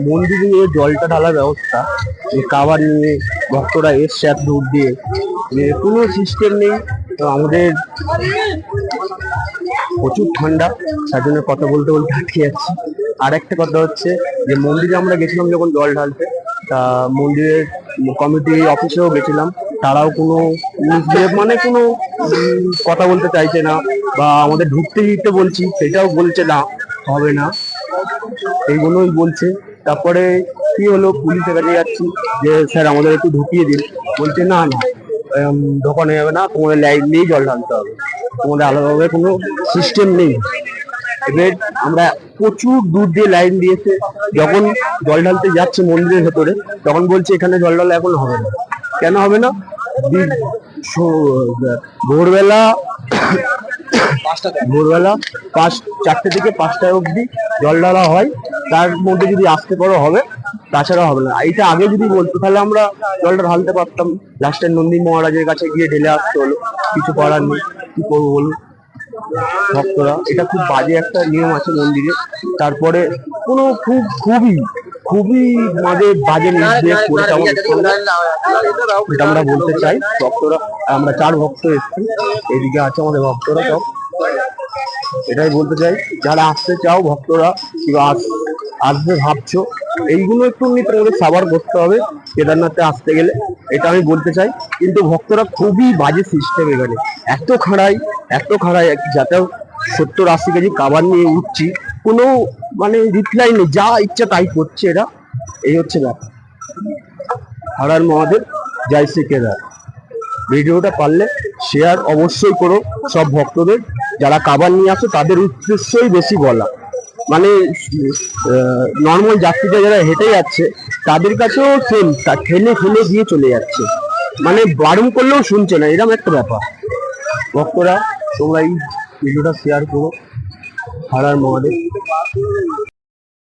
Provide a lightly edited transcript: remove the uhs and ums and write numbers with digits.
মন্দিরে নিয়ে জলটা ঢালার ব্যবস্থা, যে কাবার নিয়ে ভক্তরা এসছে এত দূর দিয়ে, যে কোনো সিস্টেম নেই। তো আমাদের প্রচুর ঠান্ডা, তার জন্য কথা বলতে বলতে আটকে যাচ্ছি। আর একটা কথা হচ্ছে যে মন্দিরে আমরা গেছিলাম যখন জল ঢালতে, তা মন্দিরের কমিটি অফিসেও গেছিলাম, তারাও কোনো মানে কোনো কথা বলতে চাইছে না, বা আমাদের ঢুকতে দিতে বলছি সেটাও বলছে না, হবে না, এইগুলোই বলছে। তারপরে কি হলো, পুলিশের কাছে যাচ্ছি যে স্যার আমাদের একটু ঢুকিয়ে দিন, বলছে না না ঢোকানো যাবে না, তোমাদের লাইন নিয়েই জল ঢালতে হবে, তোমাদের আলাদাভাবে কোনো সিস্টেম নেই। এবার আমরা প্রচুর দূর দিয়ে লাইন দিয়েছে, যখন জল ঢালতে যাচ্ছে মন্দিরের ভেতরে তখন বলছে এখানে জল ঢালা এখন হবে না। কেন হবে না? ভোরবেলা ভোরবেলা 4টে থেকে 5টা অবধি জল ঢালা হয়, তার মধ্যে যদি আসতে পারো হবে, তাছাড়া হবে না। এইটা আগে যদি বলতো তাহলে আমরা জলটা ঢালতে পারতাম, লাস্টের নন্দী মহারাজের কাছে গিয়ে ঢেলে আসতে হলো, কিছু করার নেই, কি করবো বলুন ভক্তরা। এটা খুব বাজে একটা নিয়ম আছে মন্দিরে। তারপরে কোনো খুবই খুবই বাজে নির্দেশ করেছে আমাদের সঙ্গে, এটা আমরা বলতে চাই। ভক্তরা আমরা 4 ভক্ত এসেছি, এদিকে আছে আমাদের ভক্তরা সব, এটাই বলতে চাই যারা আসতে চাও ভক্তরা, কিংবা আসবে ভাবছো, এইগুলো একটু তোমাদের সাবার করতে হবে কেদারনাথে আসতে গেলে, এটা আমি বলতে চাই। কিন্তু ভক্তরা খুবই বাজে সিস্টেম, এখানে এত খাড়াই যাতে 70-80 কেজি কাবার নিয়ে উঠছি, কোনো মানে রিপ্লাই নেই, যা ইচ্ছা তাই করছে এরা, এই হচ্ছে ব্যাপার। হর হর মহাদেব, জয় শ্রী কেদার। ভিডিওটা পারলে শেয়ার অবশ্যই করো সব ভক্তদের, যারা কাবার নিয়ে আসো তাদের উদ্দেশ্যই বেশি বলা, মানে নর্মাল যাত্রীরা যারা হেঁটে যাচ্ছে তাদের কাছেও সেম, তা ঠেলে ফেলে দিয়ে চলে যাচ্ছে, মানে বারণ করলেও শুনছে না, এরকম একটা ব্যাপার। ভক্তরা তোমরা এই ভিডিওটা শেয়ার করো। হর হর মহাদেব।